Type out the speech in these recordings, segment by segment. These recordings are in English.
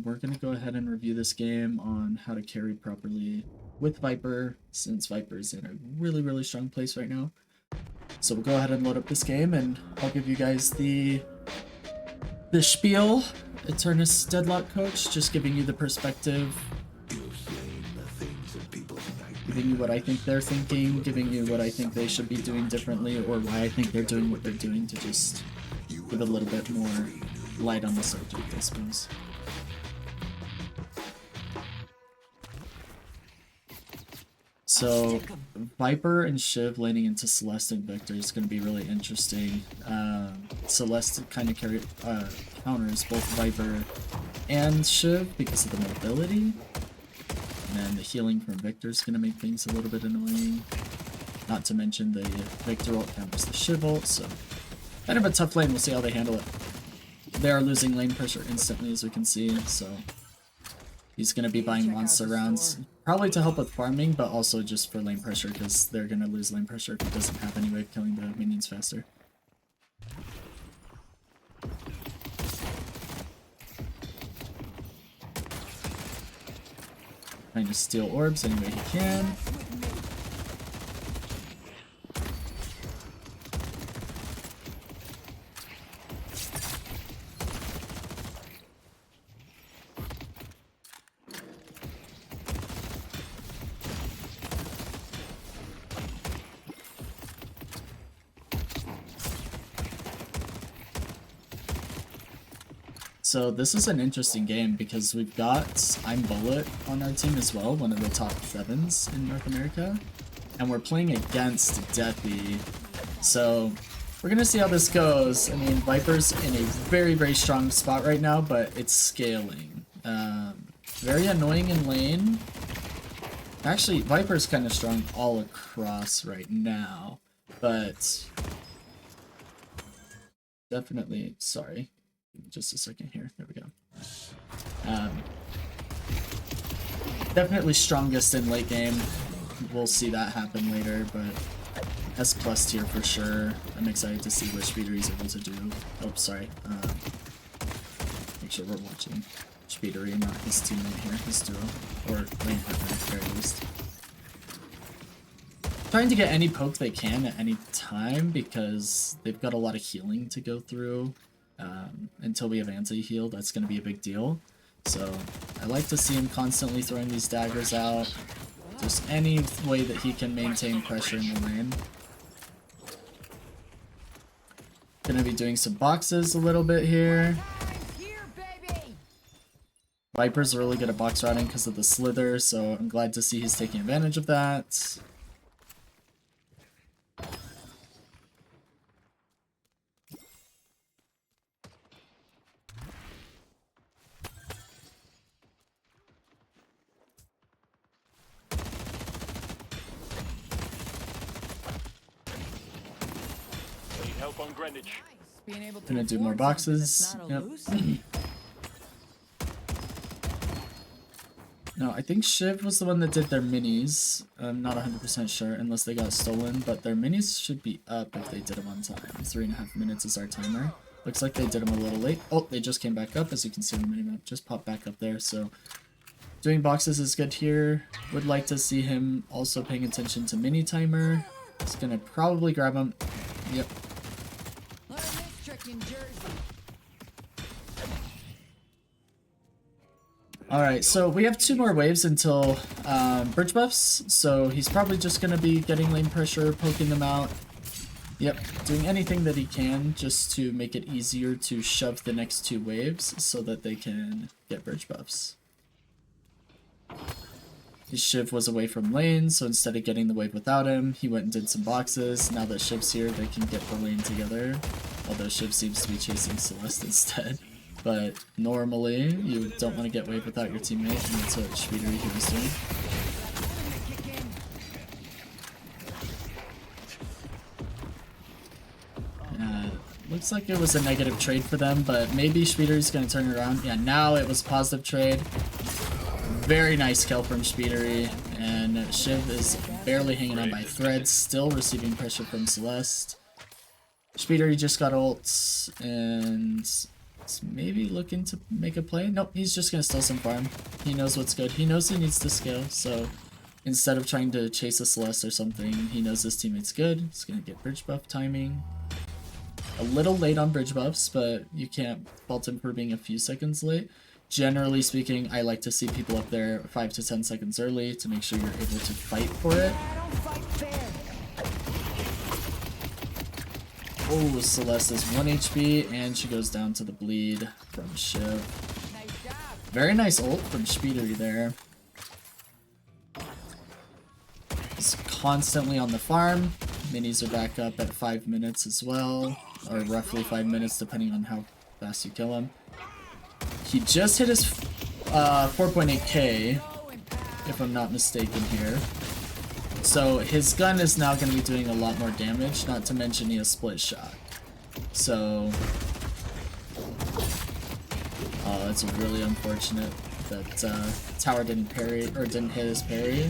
we're going to go ahead and review this game on how to carry properly with Vyper, since Vyper is in a really strong place right now. So we'll go ahead and load up this game, and I'll give you guys the spiel. Eternus Deadlock Coach, just giving you the perspective, giving you what I think they're thinking, giving you what I think they should be doing differently, or why I think they're doing what they're doing, to just give a little bit more light on the subject, I suppose. So, Vyper and Shiv laning into Celeste and Victor is going to be really interesting. Celeste kind of counters both Vyper and Shiv because of the mobility. And then the healing from Victor is going to make things a little bit annoying. Not to mention the Victor ult counters the Shiv ult, so kind of a tough lane. We'll see how they handle it. They are losing lane pressure instantly, as we can see, so he's going to be buying monster rounds, probably to help with farming, but also just for lane pressure, because they're going to lose lane pressure if he doesn't have any way of killing the minions faster. Trying to steal orbs any way he can. So this is an interesting game because we've got I'm Bullet on our team as well, one of the top 7s in North America, and we're playing against Deathy. So we're gonna see how this goes. I mean, Vyper's in a very strong spot right now, but it's scaling. Very annoying in lane. Actually, Vyper's kind of strong all across right now, but definitely, sorry. Just a second here. There we go. Definitely strongest in late game. We'll see that happen later, but S+ tier for sure. I'm excited to see what Shpeediry is able to do. Oh, sorry. Make sure we're watching Shpeediry, not his teammate here, his duo, or lane partner at the very least. Trying to get any poke they can at any time because they've got a lot of healing to go through. Until we have anti-heal, that's going to be a big deal. So I like to see him constantly throwing these daggers out. Just any way that he can maintain pressure in the lane. Gonna be doing some boxes a little bit here. Vyper's really good at box routing because of the slither, so I'm glad to see he's taking advantage of that. Gonna do more boxes. Yep. No, I think Shiv was the one that did their minis. I'm not 100% sure unless they got stolen, but their minis should be up if they did them on time. 3.5 minutes is our timer. Looks like they did them a little late. Oh, they just came back up, as you can see on the minimap. Just popped back up there, so doing boxes is good here. Would like to see him also paying attention to mini timer. He's gonna probably grab him. Yep. Alright, so we have 2 more waves until bridge buffs, so he's probably just going to be getting lane pressure, poking them out. Yep, doing anything that he can just to make it easier to shove the next 2 waves so that they can get bridge buffs. His Shiv was away from lane, so instead of getting the wave without him, he went and did some boxes. Now that Shiv's here, they can get the lane together, although Shiv seems to be chasing Celeste instead. But normally, you don't want to get wave without your teammate, and that's what Shpeediry here is doing. Looks like it was a negative trade for them, but maybe Shpeediry's going to turn it around. Yeah, now it was a positive trade. Very nice kill from Shpeediry, and Shiv is barely hanging on by threads, still receiving pressure from Celeste. Shpeediry just got ults, and He's maybe looking to make a play. Nope, he's just gonna steal some farm. He knows what's good. He knows he needs to scale, so instead of trying to chase a Celeste or something, he knows his teammate's good. He's gonna get bridge buff timing. A little late on bridge buffs, but you can't fault him for being a few seconds late. Generally speaking, I like to see people up there 5 to 10 seconds early to make sure you're able to fight for it. Oh, Celeste is 1 HP, and she goes down to the bleed from Shiv. Very nice ult from Shpeediry there. He's constantly on the farm. Minis are back up at 5 minutes as well, or roughly 5 minutes depending on how fast you kill him. He just hit his 4.8k, if I'm not mistaken here. So his gun is now going to be doing a lot more damage, not to mention he has split shot. So, oh, it's really unfortunate that Tower didn't parry, or didn't hit his parry.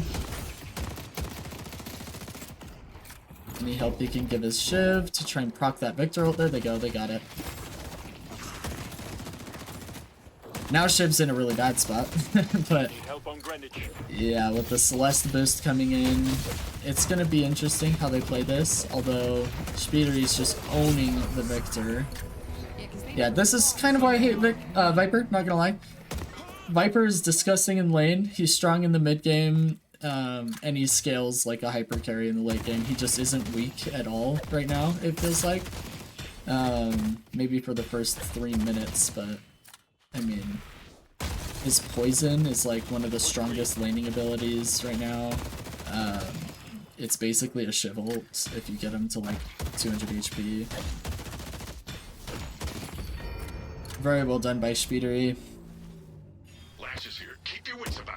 Any help he can give his Shiv to try and proc that Victor ult. There they go, they got it. Now Shiv's in a really bad spot, but yeah, with the Celeste boost coming in, it's gonna be interesting how they play this, although Shpeediry's just owning the Victor. Yeah, this is kind of why I hate Vyper, not gonna lie. Vyper is disgusting in lane, he's strong in the mid game, and he scales like a hyper carry in the late game. He just isn't weak at all right now, it feels like. Maybe for the first 3 minutes, but I mean, his poison is like one of the strongest laning abilities right now. It's basically a Shiv ult if you get him to like 200 HP. Very well done by Shpeediry.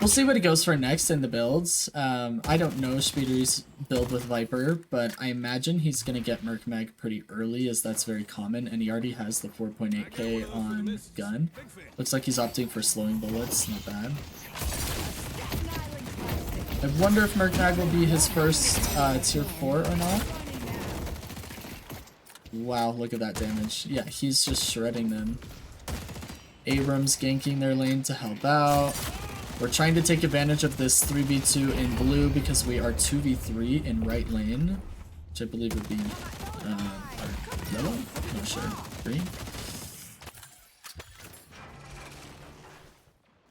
We'll see what he goes for next in the builds. I don't know Shpeediry's build with Vyper, but I imagine he's going to get Merc Mag pretty early, as that's very common, and he already has the 4.8k on gun. Looks like he's opting for slowing bullets, not bad. I wonder if Merc Mag will be his first tier 4 or not. Wow, look at that damage. Yeah, he's just shredding them. Abrams ganking their lane to help out. We're trying to take advantage of this 3v2 in blue because we are 2v3 in right lane, which I believe would be yellow? Not sure. Green?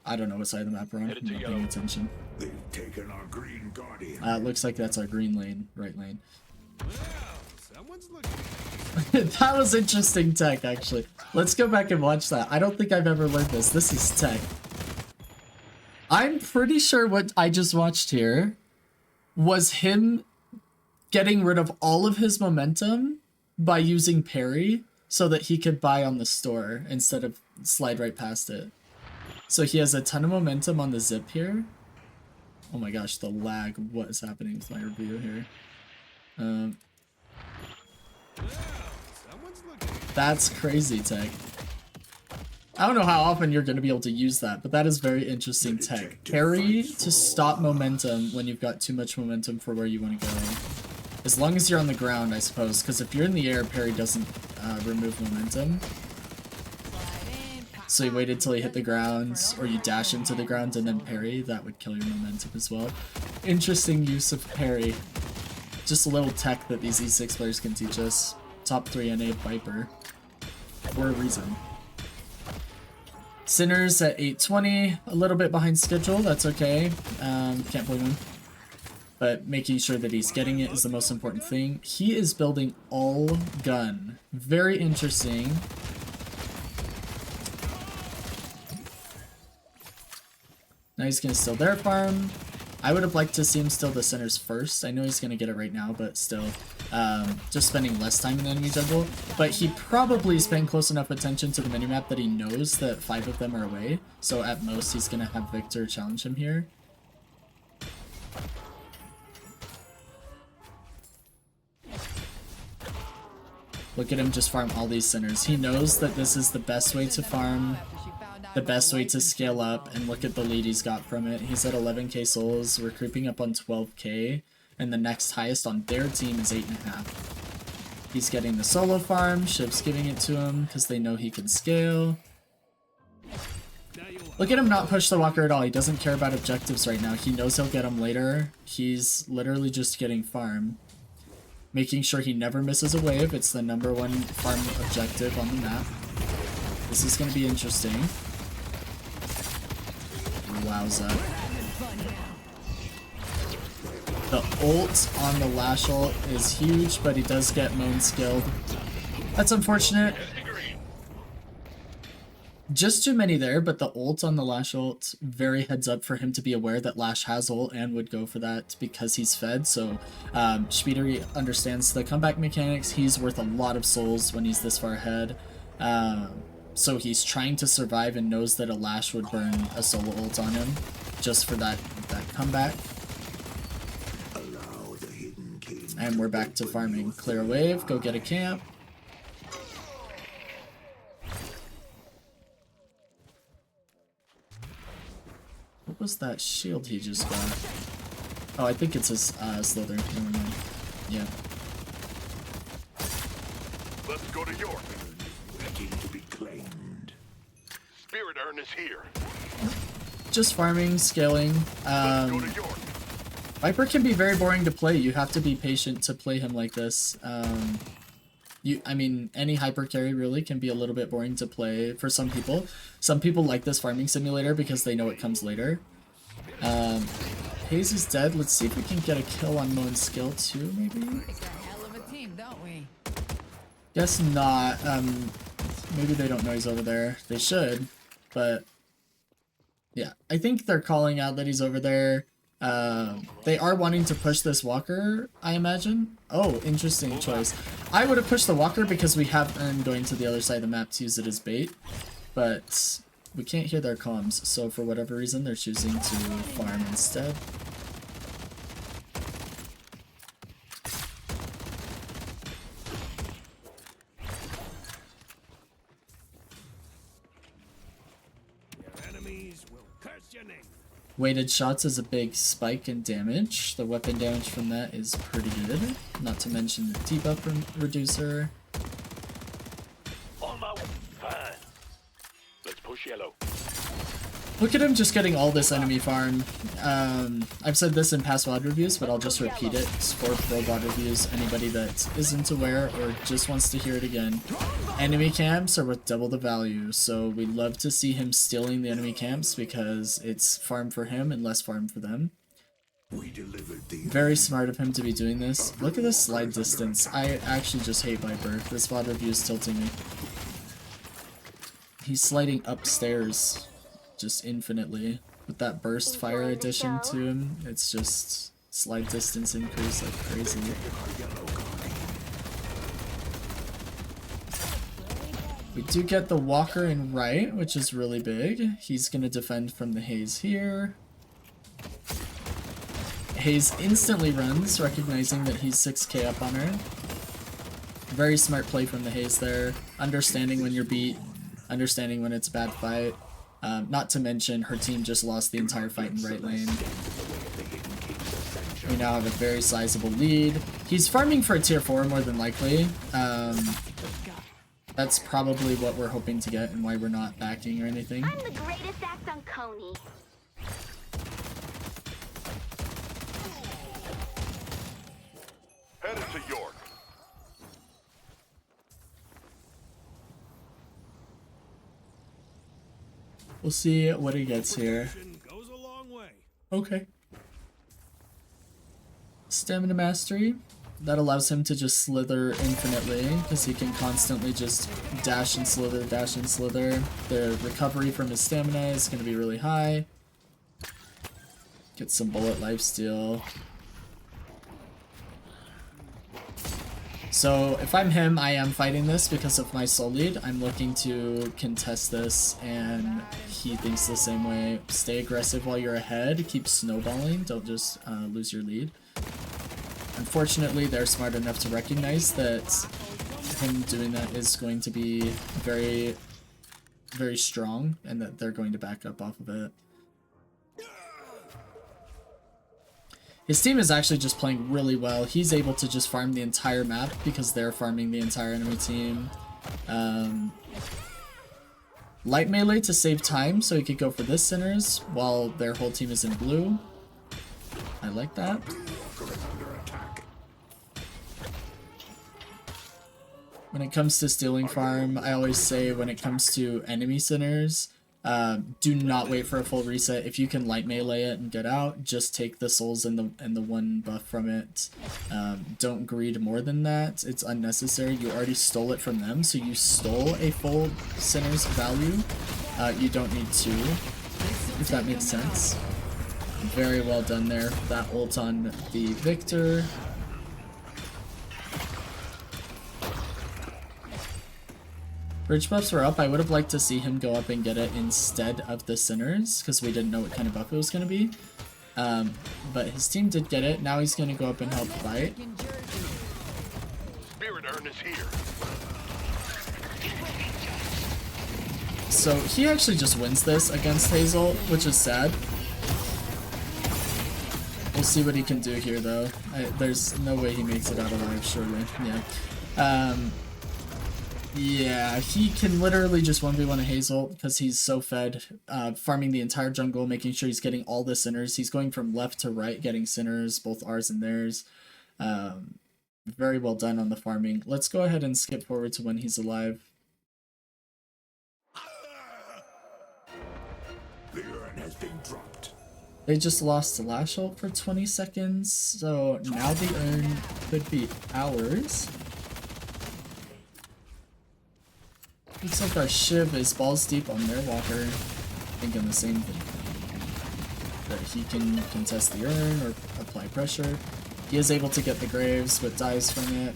I don't know what side of the map we're on. I'm not paying attention. They've taken our green guardian. It looks like that's our green lane, right lane. That was interesting tech, actually. Let's go back and watch that. I don't think I've ever learned this. This is tech. I'm pretty sure what I just watched here was him getting rid of all of his momentum by using parry so that he could buy on the store instead of slide right past it. So he has a ton of momentum on the zip here. Oh my gosh, the lag. What is happening with my review here? That's crazy tech. I don't know how often you're going to be able to use that, but that is very interesting tech. Parry to stop momentum when you've got too much momentum for where you want to go. As long as you're on the ground, I suppose, because if you're in the air, parry doesn't remove momentum. So you waited till you hit the ground, or you dash into the ground and then parry, that would kill your momentum as well. Interesting use of parry. Just a little tech that these E6 players can teach us. Top 3 NA Vyper. For a reason. Sinners at 820, a little bit behind schedule, that's okay. Can't blame him. But making sure that he's getting it is the most important thing. He is building all gun. Very interesting. Now he's gonna steal their farm. I would have liked to see him steal the centers first. I know he's gonna get it right now, but still. Just spending less time in the enemy jungle. But he probably is paying close enough attention to the minimap that he knows that 5 of them are away. So at most he's gonna have Victor challenge him here. Look at him just farm all these centers. He knows that this is the best way to farm, the best way to scale up, and look at the lead he's got from it. He's at 11k souls, we're creeping up on 12k, and the next highest on their team is 8.5. He's getting the solo farm. Shiv's giving it to him because they know he can scale. Look at him not push the walker at all. He doesn't care about objectives right now. He knows he'll get them later. He's literally just getting farm. Making sure he never misses a wave. It's the #1 farm objective on the map. This is going to be interesting. Wowza. The ult on the Lash ult is huge, but he does get Moan skilled. That's unfortunate. Just too many there, but the ult on the Lash ult, very heads up for him to be aware that Lash has ult and would go for that because he's fed. So Shpeediry understands the comeback mechanics. He's worth a lot of souls when he's this far ahead. So he's trying to survive and knows that a Lash would burn a solo ult on him just for that comeback. And we're back to farming. Clear a wave, go get a camp. What was that shield he just got? Oh, I think it's his Slither. Never mind. Yeah. Let's go to York. Ready to be claimed. Spirit Urn is here. Just farming, scaling. Let's go to York. Vyper can be very boring to play. You have to be patient to play him like this. I mean, any hyper carry really can be a little bit boring to play for some people. Some people like this farming simulator because they know it comes later. Haze is dead. Let's see if we can get a kill on Moan's skill too, maybe? Hell of a team, don't we? Guess not. Maybe they don't know he's over there. They should, but yeah. I think they're calling out that he's over there. They are wanting to push this walker, I imagine. Oh, interesting choice. I would have pushed the walker because we have been going to the other side of the map to use it as bait, but we can't hear their comms, so for whatever reason they're choosing to farm instead. Your enemies will curse your name. Weighted shots is a big spike in damage. The weapon damage from that is pretty good. Not to mention the debuff reducer. On my way. Fine. Let's push yellow. Look at him just getting all this enemy farm. I've said this in past VOD reviews, but I'll just repeat it for Pro VOD reviews. Anybody that isn't aware or just wants to hear it again. Enemy camps are worth double the value, so we'd love to see him stealing the enemy camps because it's farm for him and less farm for them. We delivered the Very smart of him to be doing this. Look at this slide distance. I actually just hate Vyper. This VOD review is tilting me. He's sliding upstairs just infinitely. With that burst fire addition to him, it's just slide distance increase like crazy. We do get the walker in right, which is really big. He's gonna defend from the Haze here. Haze instantly runs, recognizing that he's 6k up on her. Very smart play from the Haze there. Understanding when you're beat, understanding when it's a bad fight. Not to mention, her team just lost the entire fight in right lane. We now have a very sizable lead. He's farming for a tier 4 more than likely. That's probably what we're hoping to get and why we're not backing or anything. I'm the greatest act on Coney. Headed to York. We'll see what he gets here. Goes a long way. Okay. Stamina Mastery. That allows him to just slither infinitely, because he can constantly just dash and slither, dash and slither. The recovery from his stamina is going to be really high. Get some bullet lifesteal. So if I'm him, I am fighting this because of my soul lead. I'm looking to contest this, and he thinks the same way. Stay aggressive while you're ahead. Keep snowballing. Don't just lose your lead. Unfortunately, they're smart enough to recognize that him doing that is going to be very, very strong, and that they're going to back up off of it. His team is actually just playing really well. He's able to just farm the entire map because they're farming the entire enemy team. Light melee to save time, so he could go for this Sinners while their whole team is in blue. I like that. When it comes to stealing farm, I always say when it comes to enemy Sinners, do not wait for a full reset. If you can light melee it and get out, just take the souls and the one buff from it. Don't greed more than that. It's unnecessary. You already stole it from them, so you stole a full Sinner's value. You don't need to, if that makes sense. Very well done there. That ult on the Victor. Bridge buffs were up. I would have liked to see him go up and get it instead of the Sinners, because we didn't know what kind of buff it was going to be. But his team did get it. Now he's going to go up and help fight. Spirit urn is here. So he actually just wins this against Hazel, which is sad. We'll see what he can do here, though. There's no way he makes it out alive, surely. Yeah. Yeah, he can literally just 1v1 a Hazel because he's so fed, farming the entire jungle, making sure he's getting all the Sinners. He's going from left to right, getting Sinners, both ours and theirs. Very well done on the farming. Let's go ahead and skip forward to when he's alive. The urn has been dropped. They just lost the lash ult for 20 seconds, so now the urn could be ours. Looks like our Shiv is balls deep on their walker, thinking the same thing. That he can contest the urn or apply pressure. He is able to get the graves, but dies from it.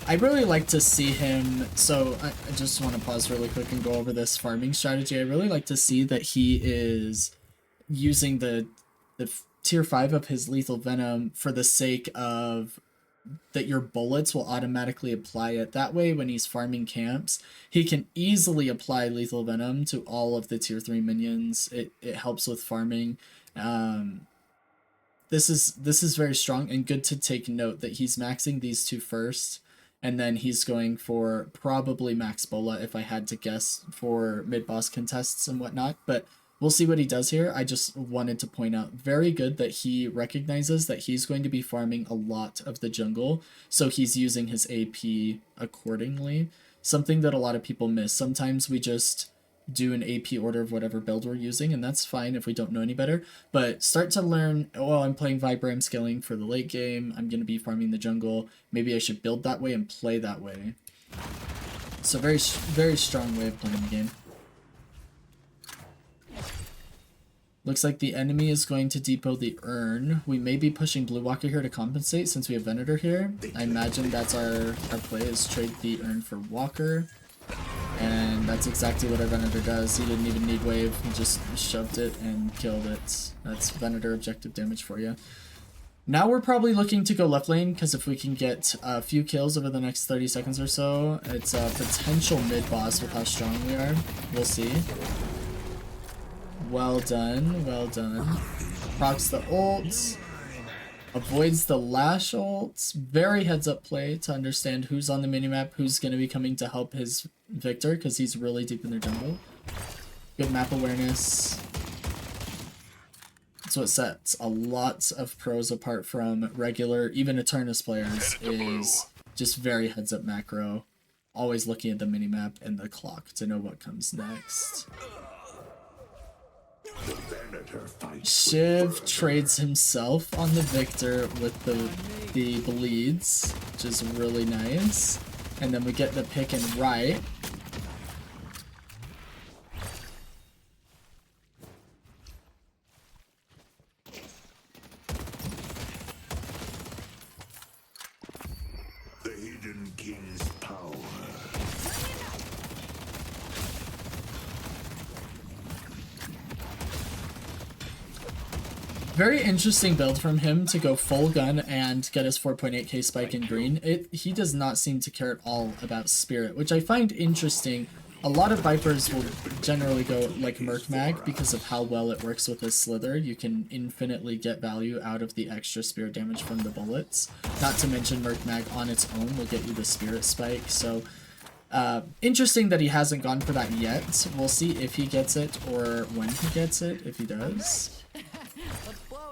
I really like to see him, so I just want to pause really quick and go over this farming strategy. I really like to see that he is using the tier 5 of his lethal venom for the sake of that your bullets will automatically apply it. That way, when he's farming camps, he can easily apply lethal venom to all of the tier 3 minions. It helps with farming. This is very strong and good to take note that he's maxing these two first, and then he's going for probably max bola if I had to guess for mid-boss contests and whatnot, but we'll see what he does here. I just wanted to point out, very good that he recognizes that he's going to be farming a lot of the jungle, so he's using his AP accordingly. Something that a lot of people miss. Sometimes we just do an AP order of whatever build we're using, and that's fine if we don't know any better. But start to learn, oh, I'm playing Vyper, I'm scaling for the late game, I'm going to be farming the jungle. Maybe I should build that way and play that way. So very, very strong way of playing the game. Looks like the enemy is going to depot the urn. We may be pushing Blue Walker here to compensate since we have Venator here. I imagine that's our play, is trade the urn for Walker. And that's exactly what our Venator does. He didn't even need wave, he just shoved it and killed it. That's Venator objective damage for you. Now we're probably looking to go left lane, because if we can get a few kills over the next 30 seconds or so, it's a potential mid-boss with how strong we are. We'll see. Well done, well done. Procs the ult. Avoids the lash ult. Very heads up play to understand who's on the minimap, who's going to be coming to help his Victor, because he's really deep in their jungle. Good map awareness. That's what sets a lot of pros apart from regular, even Eternus players, is just very heads up macro. Always looking at the minimap and the clock to know what comes next. Shiv trades himself on the Victor with the bleeds, which is really nice. And then we get the pick and right. The Hidden King's power. Very interesting build from him to go full gun and get his 4.8k spike in green. He does not seem to care at all about spirit, which I find interesting. A lot of Vipers will generally go like Merc Mag because of how well it works with his Slither. You can infinitely get value out of the extra spirit damage from the bullets. Not to mention Merc Mag on its own will get you the spirit spike. So interesting that he hasn't gone for that yet. We'll see if he gets it or when he gets it, if he does.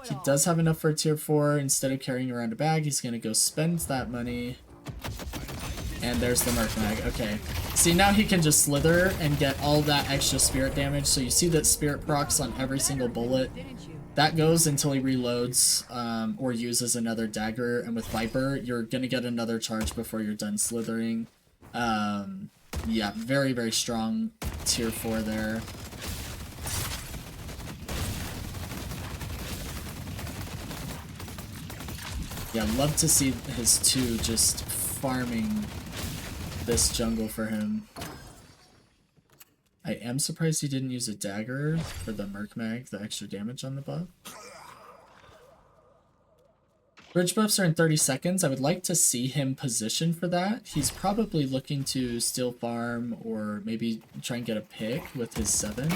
He does have enough for a tier 4. Instead of carrying around a bag, he's going to go spend that money. And there's the Merc Mag. Okay. See, now he can just slither and get all that extra spirit damage. So you see that spirit procs on every single bullet. That goes until he reloads or uses another dagger. And with Vyper, you're going to get another charge before you're done slithering. Yeah, very, very strong tier 4 there. Yeah, love to see his 2 just farming this jungle for him. I am surprised he didn't use a dagger for the Merc Mag, the extra damage on the buff. Bridge buffs are in 30 seconds. I would like to see him position for that. He's probably looking to steal farm or maybe try and get a pick with his 7.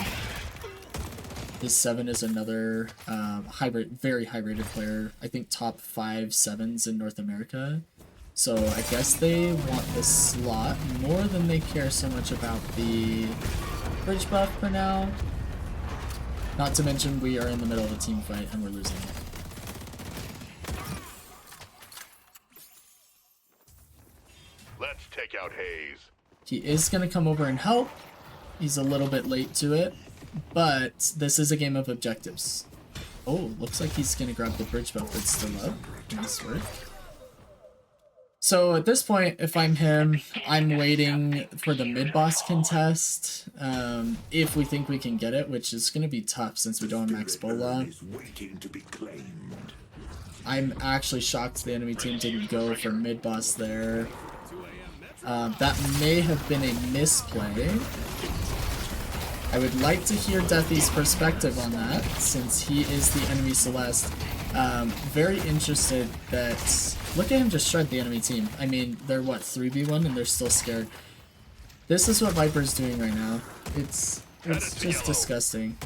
His 7 is another very high rated player. I think top 5 7s in North America. So I guess they want the slot more than they care so much about the bridge buff for now. Not to mention we are in the middle of a team fight and we're losing it. Let's take out Hayes. He is going to come over and help. He's a little bit late to it, but this is a game of objectives. Oh, looks like he's going to grab the bridge buff that's still up. Nice work. So at this point, if I'm him, I'm waiting for the mid-boss contest. If we think we can get it, which is going to be tough since we don't have Max Bola. I'm actually shocked the enemy team didn't go for mid-boss there. That may have been a misplay. I would like to hear Deathy's perspective on that, since he is the enemy Celeste. Very interested that... Look at him just shred the enemy team. I mean, they're what, 3v1 and they're still scared. This is what Vyper's doing right now. It's just disgusting.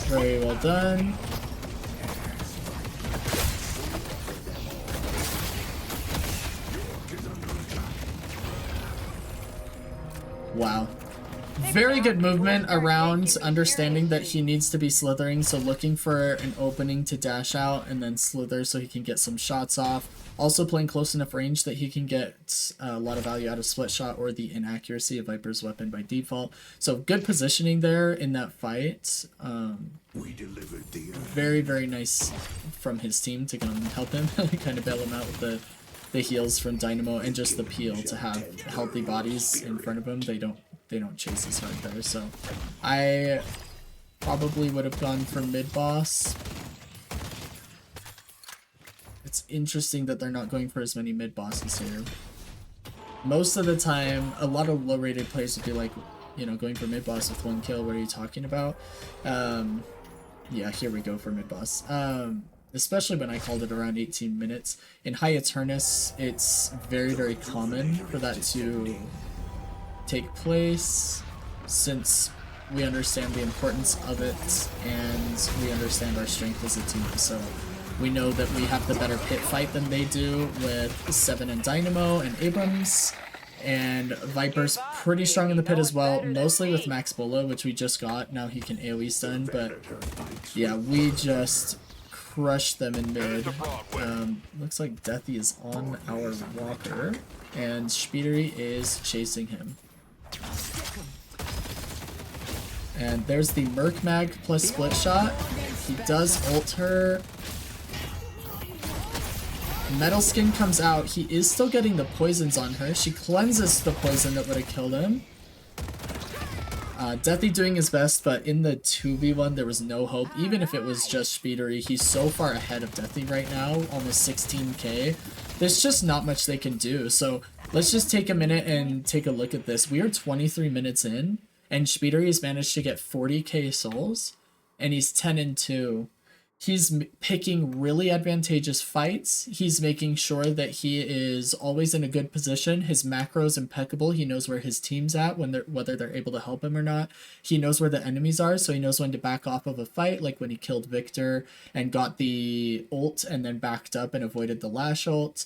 Very well done. Wow. Very good movement around understanding that he needs to be slithering, so looking for an opening to dash out and then slither so he can get some shots off. Also playing close enough range that he can get a lot of value out of split shot or the inaccuracy of Vyper's weapon by default. So good positioning there in that fight. Very, very nice from his team to come and help him, kind of bail him out with the heals from Dynamo and just the peel to have healthy bodies in front of him. They don't chase as hard there, so I probably would have gone for mid-boss. It's interesting that they're not going for as many mid-bosses here. Most of the time, a lot of low-rated players would be like, you know, going for mid-boss with 1 kill, what are you talking about? Yeah, here we go for mid-boss. Especially when I called it around 18 minutes. In High Eternus, it's very, very common for that to take place, since we understand the importance of it and we understand our strength as a team. So we know that we have the better pit fight than they do with 7 and Dynamo and Abrams, and Vyper's pretty strong in the pit as well, mostly with Max Bola, which we just got. Now he can AoE stun, but yeah, we just crushed them in mid. Looks like Deathy is on our walker and Shpeediry is chasing him. And there's the Merc Mag plus split shot. He does ult her. Metal Skin comes out. He is still getting the poisons on her. She cleanses the poison that would have killed him. Deathy doing his best, but in the 2v1 there was no hope. Even if it was just Shpeediry, he's so far ahead of Deathy right now, almost 16k. There's just not much they can do. So let's just take a minute and take a look at this. We are 23 minutes in, and Shpeediry has managed to get 40k souls, and he's 10-2. He's picking really advantageous fights. He's making sure that he is always in a good position. His macro's impeccable. He knows where his team's at, whether they're able to help him or not. He knows where the enemies are, so he knows when to back off of a fight, like when he killed Victor and got the ult and then backed up and avoided the lash ult.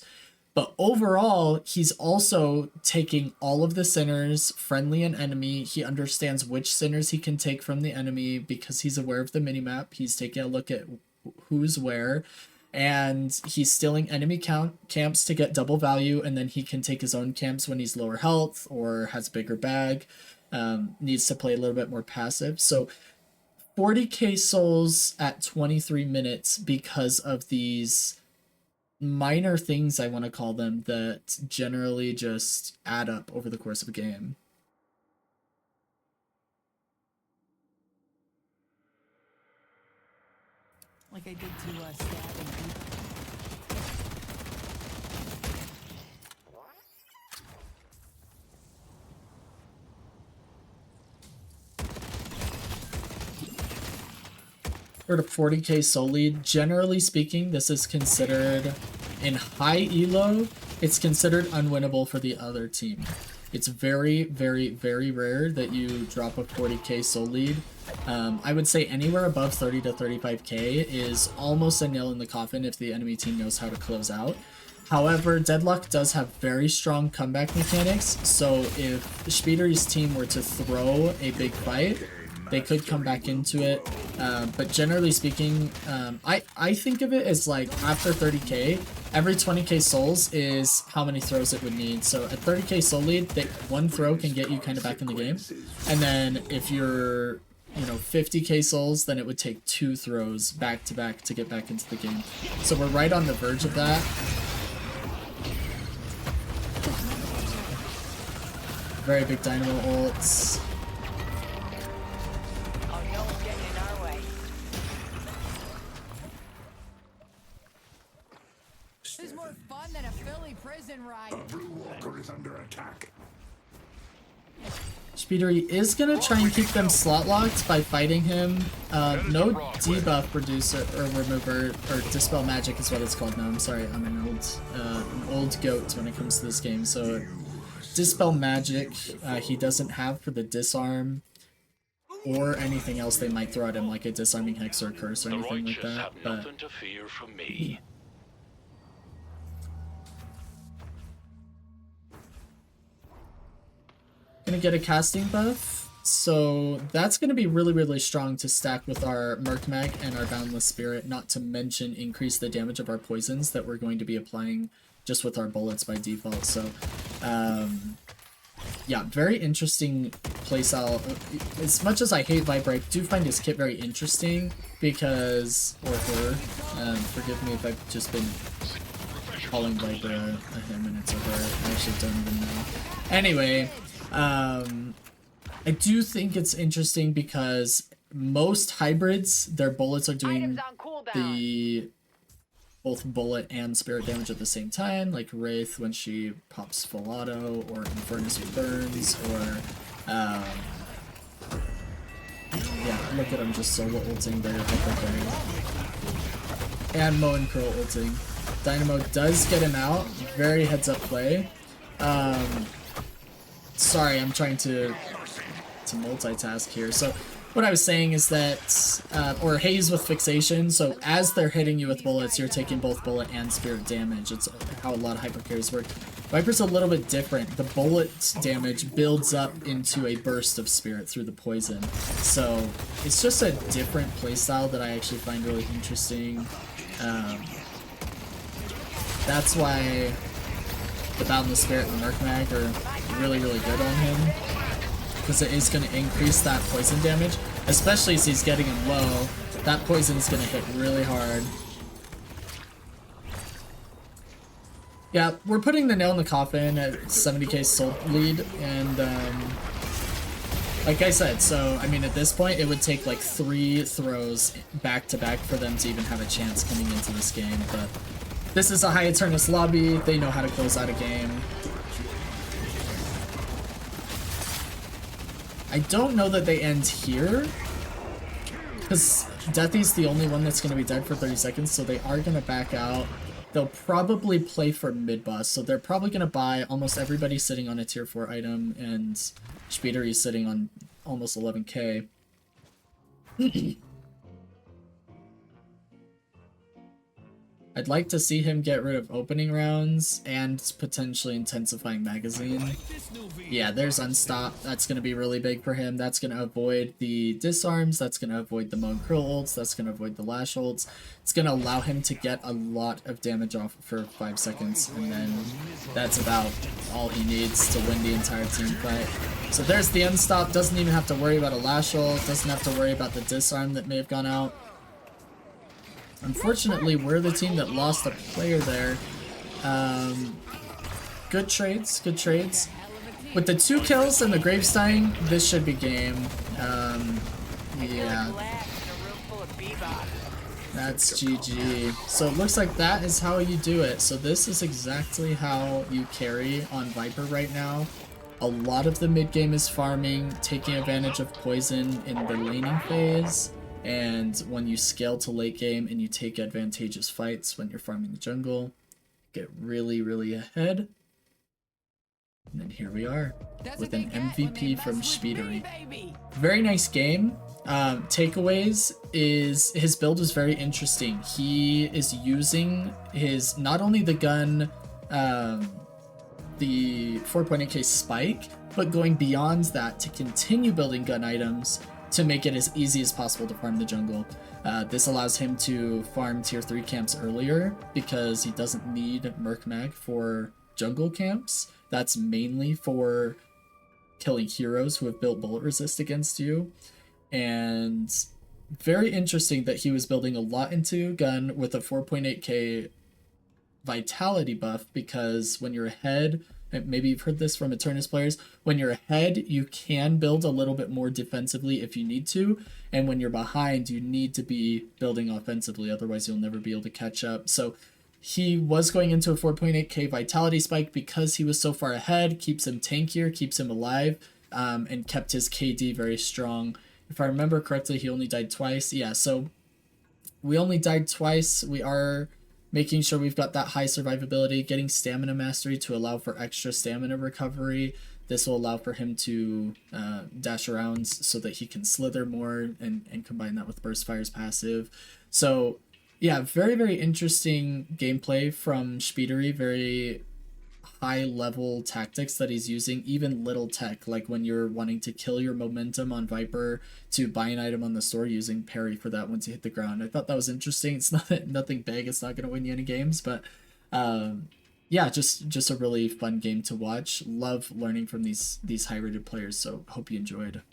But overall, he's also taking all of the sinners, friendly and enemy. He understands which sinners he can take from the enemy because he's aware of the minimap. He's taking a look at who's where, and he's stealing enemy camps to get double value, and then he can take his own camps when he's lower health or has bigger bag, needs to play a little bit more passive. So 40k souls at 23 minutes because of these minor things, I want to call them, that generally just add up over the course of a game. Like I did to stabbing people. For the 40k soul lead, generally speaking, this is considered, in high elo, it's considered unwinnable for the other team. It's very, very, very rare that you drop a 40k soul lead. I would say anywhere above 30 to 35k is almost a nail in the coffin if the enemy team knows how to close out. However, Deadlock does have very strong comeback mechanics, so if Shpeediry's team were to throw a big fight, they could come back into it. But generally speaking, I think of it as like after 30k, every 20k souls is how many throws it would need. So at 30k soul lead, one throw can get you kind of back in the game. And then if you're, 50k souls, then it would take 2 throws back to back to get back into the game. So we're right on the verge of that. Very big dynamo ults. There's more fun than a Philly prison ride. Blue Walker is under attack. Shpeediry is going to try and keep them slot locked by fighting him. No debuff producer or remover, or dispel magic is what it's called now. I'm sorry, I'm an old goat when it comes to this game. So dispel magic he doesn't have for the disarm or anything else they might throw at him, like a disarming hex or a curse or anything like that. But nothing to fear from me. Gonna get a casting buff, so that's gonna be really, really strong to stack with our Merc Mag and our Boundless Spirit, not to mention increase the damage of our poisons that we're going to be applying just with our bullets by default. So yeah, very interesting playstyle. As much as I hate Vyper, I do find his kit very interesting because, or her, forgive me if I've just been calling Vyper a him and it's a her. I actually don't even know. Anyway, I do think it's interesting because most hybrids, their bullets are doing the both bullet and spirit damage at the same time, like Wraith when she pops full auto, or Infernus with burns, or yeah, look at him just solo ulting their hyper carry. And Mo and Curl ulting. Dynamo does get him out, very heads up play. Sorry, I'm trying to multitask here. So what I was saying is that, or haze with fixation, so as they're hitting you with bullets, you're taking both bullet and spirit damage. It's how a lot of hyper carries work. Vyper's a little bit different. The bullet damage builds up into a burst of spirit through the poison. So it's just a different playstyle that I actually find really interesting. That's why the Boundless Spirit and the Merc Mag are really, really good on him, because it is going to increase that poison damage, especially as he's getting him low. That poison is going to hit really hard. Yeah, we're putting the nail in the coffin at 70k soul lead, and like I said, so I mean at this point it would take like 3 throws back to back for them to even have a chance coming into this game, but this is a high Eternus lobby, they know how to close out a game. I don't know that they end here. Because Deathy's the only one that's going to be dead for 30 seconds, so they are going to back out. They'll probably play for mid-boss, so they're probably going to buy almost everybody sitting on a tier 4 item, and Shpeediry is sitting on almost 11k. I'd like to see him get rid of opening rounds and potentially intensifying magazine. Yeah, there's Unstop. That's going to be really big for him. That's going to avoid the disarms. That's going to avoid the Moan Krill ults. That's going to avoid the Lash ults. It's going to allow him to get a lot of damage off for 5 seconds. And then that's about all he needs to win the entire team fight. So there's the Unstop. Doesn't even have to worry about a Lash ult. Doesn't have to worry about the disarm that may have gone out. Unfortunately, we're the team that lost a player there. Good trades, good trades. With the 2 kills and the Gravestein, this should be game. Yeah. That's GG. So it looks like that is how you do it. So this is exactly how you carry on Vyper right now. A lot of the mid game is farming, taking advantage of poison in the laning phase. And when you scale to late game and you take advantageous fights when you're farming the jungle, get really, really ahead. And then here we are with an MVP from Shpeediry. Very nice game. Takeaways is his build is very interesting. He is using his, not only the gun, the 4.8k spike, but going beyond that to continue building gun items to make it as easy as possible to farm the jungle. This allows him to farm tier 3 camps earlier because he doesn't need Merc Mag for jungle camps. That's mainly for killing heroes who have built bullet resist against you. And very interesting that he was building a lot into gun with a 4.8k vitality buff, because when you're ahead, maybe you've heard this from Eternus players, when you're ahead, you can build a little bit more defensively if you need to, and when you're behind, you need to be building offensively, otherwise you'll never be able to catch up. So he was going into a 4.8k vitality spike because he was so far ahead, keeps him tankier, keeps him alive, and kept his KD very strong. If I remember correctly, he only died twice. Yeah, so we only died twice. We are making sure we've got that high survivability, getting stamina mastery to allow for extra stamina recovery. This will allow for him to dash around so that he can slither more and combine that with Burst Fire's passive. So yeah, very, very interesting gameplay from Shpeediry. Very high level tactics that he's using, even little tech, like when you're wanting to kill your momentum on Vyper to buy an item on the store, using parry for that once you hit the ground. I thought that was interesting. It's nothing big, it's not going to win you any games, but yeah, just a really fun game to watch. Love learning from these high rated players, so hope you enjoyed.